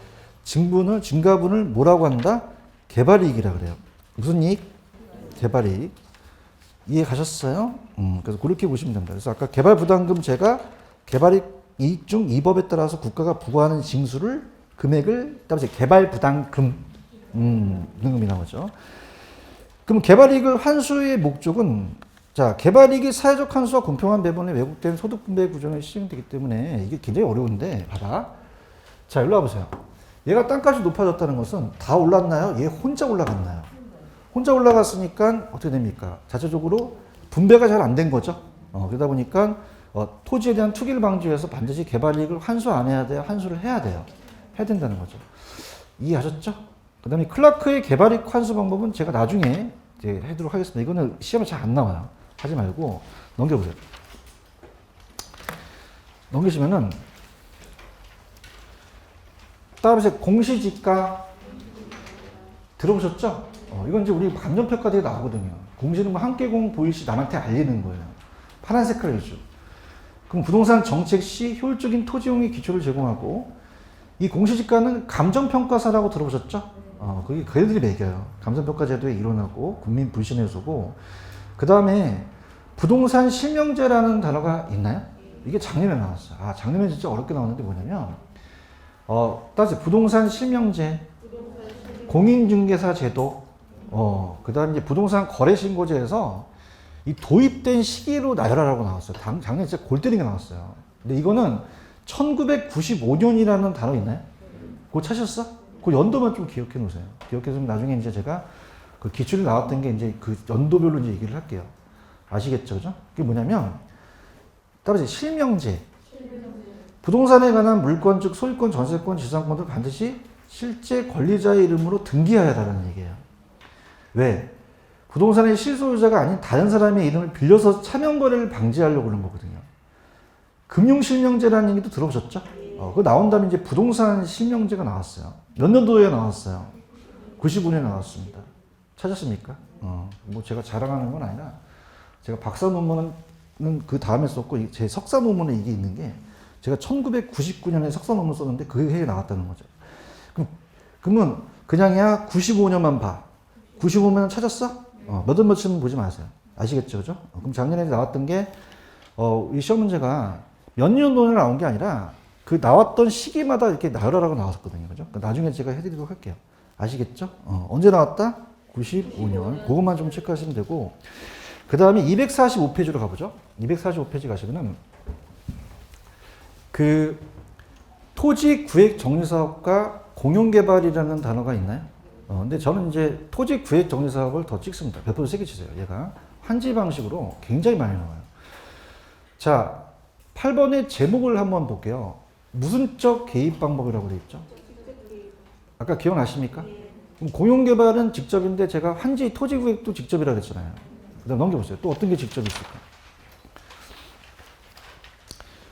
증가분을 뭐라고 한다? 개발이익이라 그래요. 무슨 이익? 개발이익. 이해 가셨어요? 그래서 그렇게 보시면 됩니다. 그래서 아까 개발부담금제가 개발이익 중 이 법에 따라서 국가가 부과하는 징수를 금액을 따라서 개발부담금 등급이라고 하죠. 그럼 개발이익을 환수의 목적은 자 개발이익이 사회적 환수와 공평한 배분에 왜곡된 소득 분배 구조에 시행되기 때문에 이게 굉장히 어려운데 봐봐. 자 일로 와보세요. 얘가 땅값이 높아졌다는 것은 다 올랐나요? 얘 혼자 올라갔나요? 혼자 올라갔으니까 어떻게 됩니까? 자체적으로 분배가 잘 안 된 거죠. 그러다 보니까 토지에 대한 투기를 방지하기 위해서 반드시 개발이익을 환수 안 해야 돼요? 환수를 해야 돼요? 해야 된다는 거죠. 이해하셨죠? 그 다음에 클라크의 개발이익 환수 방법은 제가 나중에 이제 해도록 하겠습니다. 이거는 시험에 잘 안 나와요. 하지 말고 넘겨보세요. 넘기시면은 따라서 공시지가 들어보셨죠? 이건 이제 우리 감정평가대에 나오거든요. 공시는 뭐 함께공 보일시 남한테 알리는 거예요. 파란 색깔 위주. 그럼 부동산 정책 시 효율적인 토지용의 기초를 제공하고 이 공시지가는 감정평가사라고 들어보셨죠? 그게 그 애들이 매겨요. 감정평가제도의 일원하고 국민 불신 해소고 그 다음에 부동산 실명제라는 단어가 있나요? 이게 작년에 나왔어요. 작년에 진짜 어렵게 나왔는데 뭐냐면 따라서 부동산 실명제, 공인중개사 제도, 그 다음에 이제 부동산 거래신고제에서 이 도입된 시기로 나열하라고 나왔어요. 작년에 진짜 골 때리게 나왔어요. 근데 이거는 1995년이라는 단어 있나요? 그거 찾으셨어? 그 연도만 좀 기억해 놓으세요. 기억해서 나중에 이제 제가 그 기출이 나왔던 게 이제 그 연도별로 이제 얘기를 할게요. 아시겠죠? 그죠? 그게 뭐냐면, 따라서 실명제. 부동산에 관한 물권, 즉 소유권, 전세권, 지상권을 반드시 실제 권리자의 이름으로 등기해야 한다는 얘기예요. 왜? 부동산의 실소유자가 아닌 다른 사람의 이름을 빌려서 차명 거래를 방지하려고 그런 거거든요. 금융실명제라는 얘기도 들어보셨죠? 그거 나온 다음에 이제 부동산 실명제가 나왔어요. 몇 년도에 나왔어요? 95년에 나왔습니다. 찾았습니까? 뭐 제가 자랑하는 건 아니라 제가 박사 논문은 그 다음에 썼고 제 석사 논문에 이게 있는 게 제가 1999년에 석사 논문 썼는데 그 해에 나왔다는 거죠. 그러면 그냥이야 95년만 봐. 95년 찾았어? 몇 월 며칠은 보지 마세요. 아시겠죠? 그죠? 그럼 작년에 나왔던 게 이 시험 문제가 몇 년도에 나온 게 아니라 그 나왔던 시기마다 이렇게 나열하라고 나왔었거든요. 그죠? 나중에 제가 해드리도록 할게요. 아시겠죠? 언제 나왔다? 95년. 그것만 좀 체크하시면 되고 그 다음에 245페이지로 가보죠. 245페이지 가시면은 그 토지 구획 정리 사업과 공용 개발이라는 단어가 있나요? 근데 저는 이제 토지 구획 정리 사업을 더 찍습니다. 몇 번 세게 치세요. 얘가 환지 방식으로 굉장히 많이 나와요. 자, 8번의 제목을 한번 볼게요. 무슨적 개입 방법이라고 되어 있죠? 아까 기억나십니까? 그럼 공용 개발은 직접인데 제가 환지 토지 구획도 직접이라고 했잖아요. 그다음 넘겨보세요. 또 어떤 게 직접 있을까?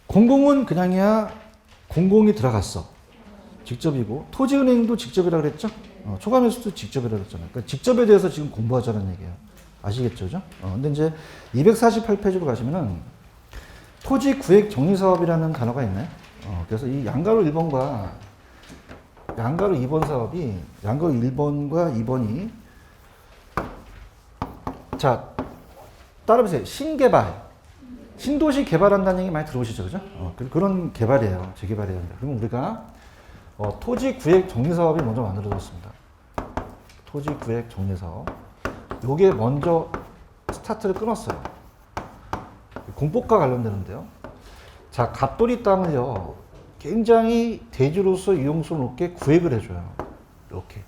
공공은 그냥이야 공공이 들어갔어. 직접이고 토지은행도 직접이라고 그랬죠? 초과매수도 직접이라고 그랬잖아요. 그러니까 직접에 대해서 지금 공부하자는 얘기예요. 아시겠죠? 그죠? 근데 이제 248페이지로 가시면은 토지 구획 정리 사업이라는 단어가 있나요? 그래서 이 양가로 1번과 양가로 2번 사업이 양가로 1번과 2번이 자 따라보세요. 신개발 신도시 개발한다는 얘기 많이 들어보시죠? 그죠? 그런 개발이에요. 재개발해야 한다. 그러면 우리가 토지 구획 정리 사업이 먼저 만들어졌습니다. 토지 구획 정리 사업. 요게 먼저 스타트를 끊었어요. 공법과 관련되는데요. 자, 갑돌이 땅을요, 굉장히 대지로서 이용성 높게 구획을 해줘요. 이렇게.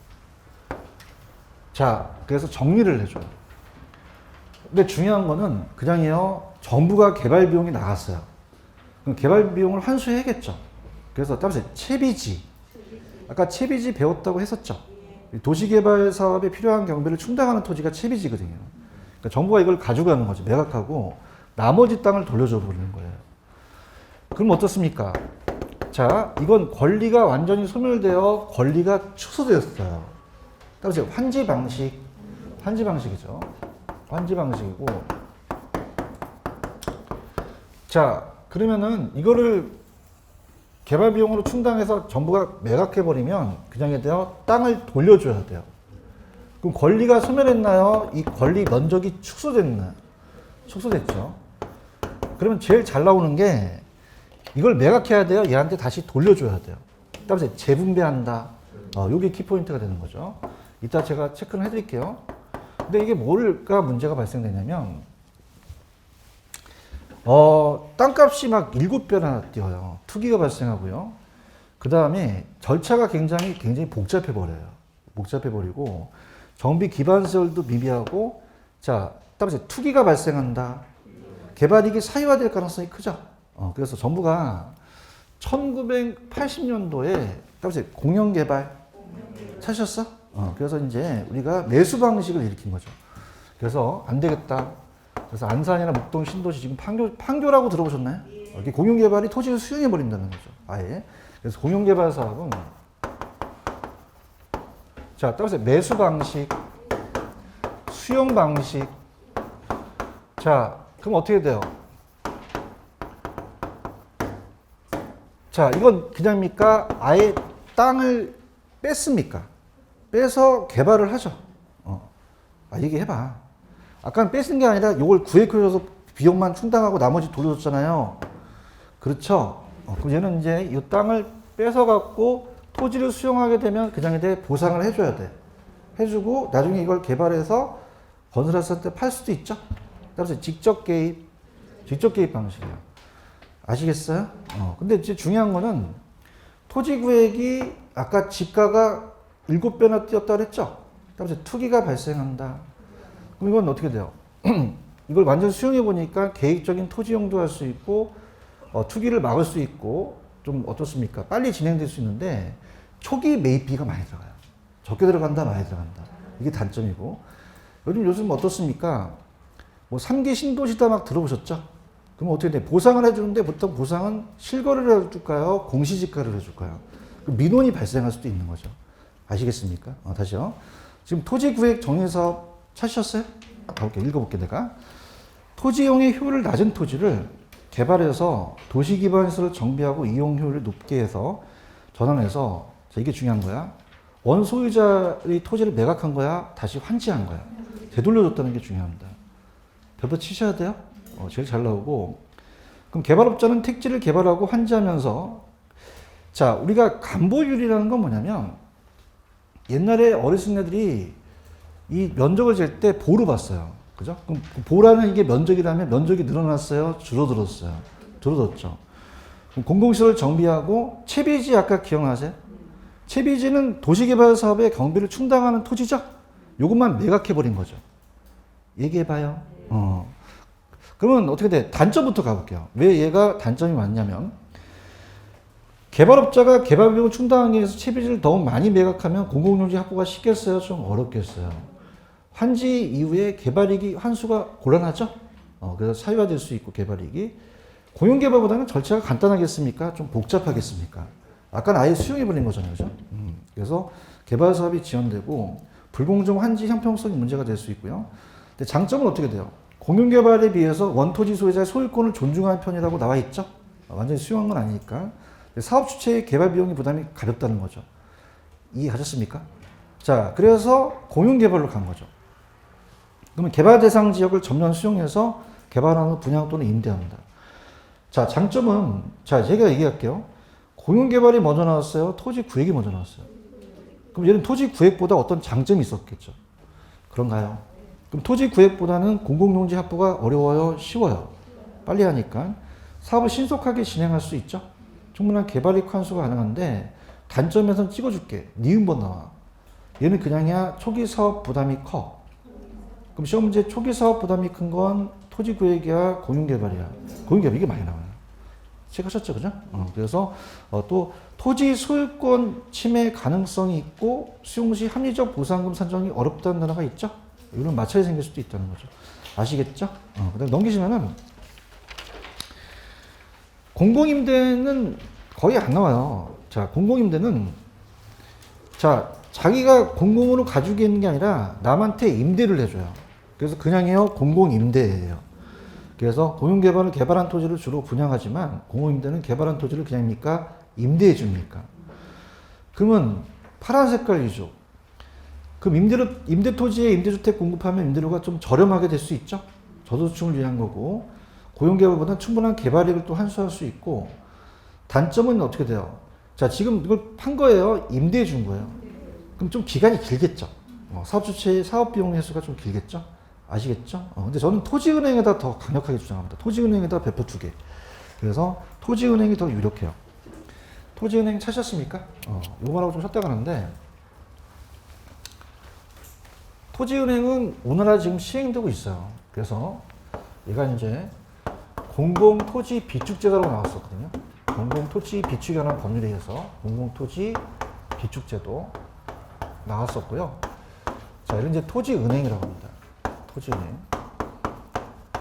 자, 그래서 정리를 해줘요. 근데 중요한 거는 그냥요, 정부가 개발 비용이 나갔어요. 그럼 개발 비용을 환수해야겠죠. 그래서 따라서 채비지. 아까 채비지 배웠다고 했었죠. 도시개발 사업에 필요한 경비를 충당하는 토지가 채비지거든요. 그러니까 정부가 이걸 가져가는 거죠. 매각하고 나머지 땅을 돌려줘 버리는 거예요. 그럼 어떻습니까? 자, 이건 권리가 완전히 소멸되어 권리가 축소되었어요. 따라서 환지 방식이죠. 환지 방식이고. 자, 그러면은 이거를 개발 비용으로 충당해서 정부가 매각해 버리면 그냥에 대해 땅을 돌려줘야 돼요. 그럼 권리가 소멸했나요? 이 권리 면적이 축소됐나요? 축소됐죠. 그러면 제일 잘 나오는 게 이걸 매각해야 돼요. 얘한테 다시 돌려줘야 돼요. 따라서 재분배한다. 요게 키포인트가 되는 거죠. 이따 제가 체크를 해드릴게요. 근데 이게 뭘까 문제가 발생되냐면 땅값이 막 7배나 뛰어요. 투기가 발생하고요. 그 다음에 절차가 굉장히 복잡해 버려요. 복잡해 버리고 정비 기반시설도 미비하고 자, 따라서 투기가 발생한다. 개발이익이 사유화될 가능성이 크죠. 그래서 정부가 1980년도에 따라서 공영개발 찾으셨어? 그래서 이제 우리가 매수 방식을 일으킨 거죠. 그래서 안 되겠다. 그래서 안산이나 목동, 신도시 지금 판교라고 들어보셨나요? 이렇게 공영개발이 토지를 수용해 버린다는 거죠. 아예. 그래서 공영개발 사업은 자, 따라서 매수 방식, 수용 방식. 자, 그럼 어떻게 돼요? 자, 이건 그냥입니까? 아예 땅을 뺐습니까? 빼서 개발을 하죠. 얘기해봐. 아까는 뺏은 게 아니라 이걸 구획해줘서 비용만 충당하고 나머지 돌려줬잖아요. 그렇죠? 그럼 얘는 이제 이 땅을 뺏어갖고 토지를 수용하게 되면 그 장에 대해 보상을 해줘야 돼. 해주고 나중에 이걸 개발해서 건설사한테 팔 수도 있죠. 따라서 직접 개입 방식이에요. 아시겠어요? 근데 이제 중요한 거는 토지 구획이 아까 지가가 7배나 뛰었다 그랬죠? 따라서 투기가 발생한다. 그럼 이건 어떻게 돼요? 이걸 완전 수용해 보니까 계획적인 토지 용도 할 수 있고 투기를 막을 수 있고 좀 어떻습니까? 빨리 진행될 수 있는데 초기 매입비가 많이 들어가요. 적게 들어간다, 많이 들어간다. 이게 단점이고 요즘 어떻습니까? 뭐 3기 신도시다 막 들어보셨죠? 그럼 어떻게 돼? 보상을 해주는데 보통 보상은 실거래를 해줄까요? 공시지가를 해줄까요? 민원이 발생할 수도 있는 거죠. 아시겠습니까? 다시요. 지금 토지구획 정리사업 찾으셨어요? 읽어볼게 내가. 토지 이용의 효율을 낮은 토지를 개발해서 도시기반시설을 정비하고 이용 효율을 높게 해서 전환해서 자, 이게 중요한 거야. 원소유자의 토지를 매각한 거야? 다시 환지한 거야? 되돌려줬다는 게 중요합니다. 별표 치셔야 돼요? 제일 잘 나오고. 그럼 개발업자는 택지를 개발하고 환지하면서 자, 우리가 간보율이라는 건 뭐냐면 옛날에 어르신네들이 이 면적을 잴 때 보로 봤어요. 그죠? 그럼 보라는 이게 면적이라면 면적이 늘어났어요? 줄어들었어요? 줄어들었죠. 공공시설 정비하고 채비지 아까 기억나세요? 채비지는 도시개발 사업의 경비를 충당하는 토지죠? 요것만 매각해버린 거죠. 얘기해봐요. 그러면 어떻게 돼? 단점부터 가볼게요. 왜 얘가 단점이 많냐면 개발업자가 개발 비용을 충당하기 위해서 채비지를 너무 많이 매각하면 공공용지 확보가 쉽겠어요? 좀 어렵겠어요? 환지 이후에 개발이익이 환수가 곤란하죠? 그래서 사유화될 수 있고 개발이익이 공용개발보다는 절차가 간단하겠습니까? 좀 복잡하겠습니까? 아까는 아예 수용해버린 거잖아요. 그죠? 그래서 개발 사업이 지연되고 불공정 환지 형평성이 문제가 될 수 있고요. 근데 장점은 어떻게 돼요? 공용개발에 비해서 원토지 소유자의 소유권을 존중하는 편이라고 나와 있죠? 완전히 수용한 건 아니니까. 사업 주체의 개발 비용이 부담이 가볍다는 거죠. 이해하셨습니까? 자, 그래서 공용개발로 간 거죠. 그러면 개발 대상 지역을 전면 수용해서 개발하는 분양 또는 임대합니다. 자, 장점은 자, 제가 얘기할게요. 공용개발이 먼저 나왔어요? 토지 구획이 먼저 나왔어요? 그럼 얘는 토지 구획보다 어떤 장점이 있었겠죠? 그런가요? 그럼 토지 구획보다는 공공용지 확보가 어려워요? 쉬워요? 빨리 하니까 사업을 신속하게 진행할 수 있죠? 충분한 개발이익 환수가 가능한데 단점에선 찍어줄게. 니은번 나와. 얘는 그냥이야 초기 사업 부담이 커. 그럼 시험 문제 초기 사업 부담이 큰 건 토지 구획이야 공용개발이야. 공용개발 이게 많이 나와요. 체크하셨죠, 그죠? 그래서 또 토지 소유권 침해 가능성이 있고 수용 시 합리적 보상금 산정이 어렵다는 단어가 있죠. 이런 마찰이 생길 수도 있다는 거죠. 아시겠죠? 그다음 넘기시면은 공공임대는 거의 안 나와요. 자, 공공임대는 자, 자기가 공공으로 가지고 있는 게 아니라 남한테 임대를 해줘요. 그래서 그냥요 공공임대예요. 그래서 공용개발은 개발한 토지를 주로 분양하지만 공공임대는 개발한 토지를 그냥입니까? 임대해 줍니까? 그러면 파란 색깔 위주. 그럼 임대 토지에 임대주택 공급하면 임대료가 좀 저렴하게 될 수 있죠. 저소득층을 위한 거고 고용개발보다는 충분한 개발이익을 또 환수할 수 있고 단점은 어떻게 돼요? 자, 지금 이걸 판 거예요. 임대해 준 거예요. 그럼 좀 기간이 길겠죠. 사업주체의 사업비용 회수가 좀 길겠죠. 아시겠죠? 근데 저는 토지은행에다 더 강력하게 주장합니다. 토지은행에다 배포 2개. 그래서 토지은행이 더 유력해요. 토지은행 찾으셨습니까? 요거라고 좀 쳤다 가는데 토지은행은 오늘날 지금 시행되고 있어요. 그래서 얘가 이제 공공토지 비축제도라고 나왔었거든요. 공공토지 비축에 관한 법률에 의해서 공공토지 비축제도 나왔었고요. 자, 이런 이제 토지은행이라고 합니다. 토지은행.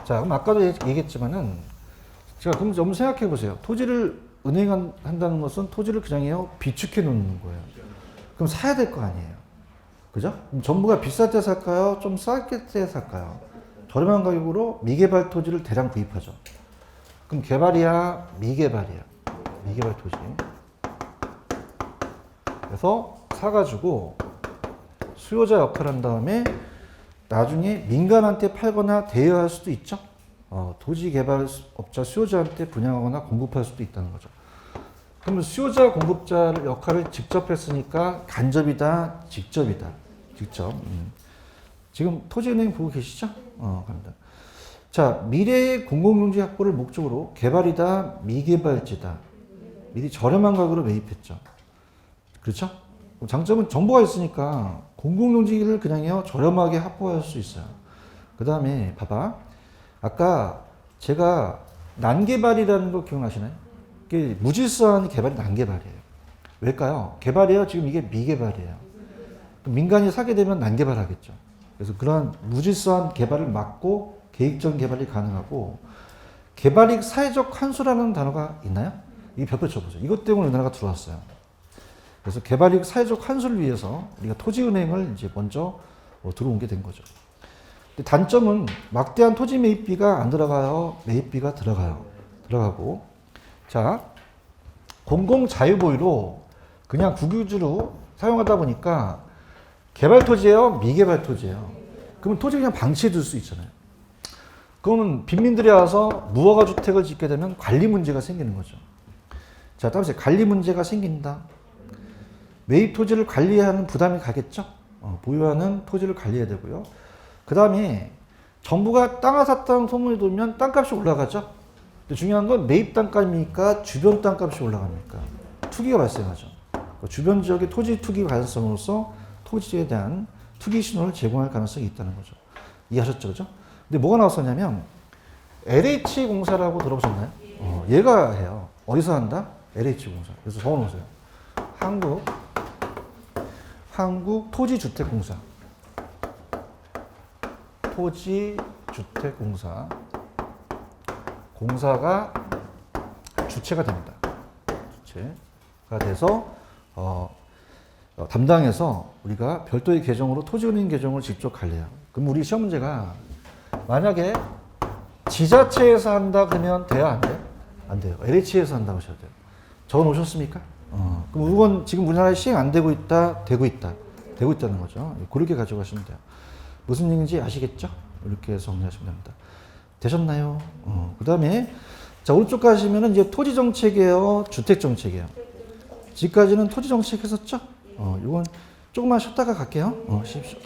자, 그럼 아까도 얘기했지만은 제가 그럼 좀 생각해 보세요. 토지를 은행한다는 것은 토지를 그냥요 비축해 놓는 거예요. 그럼 사야 될 거 아니에요. 그죠? 그럼 정부가 비쌀 때 살까요? 좀 싸게 때 살까요? 저렴한 가격으로 미개발 토지를 대량 구입하죠. 그럼 개발이야, 미개발이야. 미개발 토지. 그래서 사가지고 수요자 역할을 한 다음에 나중에 민간한테 팔거나 대여할 수도 있죠. 토지 개발업자 수요자한테 분양하거나 공급할 수도 있다는 거죠. 그러면 수요자 공급자 역할을 직접 했으니까 간접이다, 직접이다. 직접. 지금 토지은행 보고 계시죠? 갑니다. 자, 미래의 공공용지 확보를 목적으로 개발이다, 미개발지다. 미리 저렴한 가격으로 매입했죠. 그렇죠? 장점은 정보가 있으니까 공공용지를 그냥요 저렴하게 확보할 수 있어요. 그 다음에 봐봐. 아까 제가 난개발이라는 거 기억나시나요? 이게 무질서한 개발이 난개발이에요. 왜일까요? 개발이에요. 지금 이게 미개발이에요. 민간이 사게 되면 난개발하겠죠. 그래서 그런 무질서한 개발을 막고 계획적인 개발이 가능하고 개발이익 사회적 환수라는 단어가 있나요? 이게 벽표 쳐보세요. 이것 때문에 우리나라가 들어왔어요. 그래서 개발이익 사회적 환수를 위해서 우리가 토지은행을 이제 먼저 들어온 게 된 거죠. 근데 단점은 막대한 토지 매입비가 안 들어가요. 매입비가 들어가고. 자, 공공 자유보유로 그냥 국유지로 사용하다 보니까 개발 토지예요? 미개발 토지예요? 그러면 토지 그냥 방치해 둘 수 있잖아요. 그러면 빈민들이 와서 무허가 주택을 짓게 되면 관리 문제가 생기는 거죠. 자, 따라서 관리 문제가 생긴다. 매입 토지를 관리하는 부담이 가겠죠. 보유하는 토지를 관리해야 되고요. 그 다음에 정부가 땅을 샀다는 소문이 돌면 땅값이 올라가죠. 근데 중요한 건 매입 땅값입니까? 주변 땅값이 올라갑니까? 투기가 발생하죠. 주변 지역의 토지 투기 가능성으로서 토지에 대한 투기 신호를 제공할 가능성이 있다는 거죠. 이해하셨죠? 그죠? 근데 뭐가 나왔었냐면 LH공사라고 들어보셨나요? 얘가 해요. 어디서 한다? LH공사. 그래서 적어놓으세요. 한국토지주택공사. 토지주택공사. 공사가 주체가 됩니다. 주체가 돼서 담당해서 우리가 별도의 계정으로 토지은행 계정을 직접 관리해요. 그럼 우리 시험 문제가 만약에 지자체에서 한다 그러면 돼요? 안 돼요? 안 돼요. LH에서 한다고 하셔야 돼요. 적어 놓으셨습니까? 그럼 이건 지금 우리나라에 시행 안 되고 있다, 되고 있다는 거죠. 그렇게 가져가시면 돼요. 무슨 얘기인지 아시겠죠? 이렇게 해서 정리하시면 됩니다. 되셨나요? 그 다음에 자, 오른쪽 가시면은 이제 토지 정책이에요, 주택 정책이에요. 지금까지는 토지 정책 했었죠? 이건 조금만 쉬었다가 갈게요. 쉬십시오.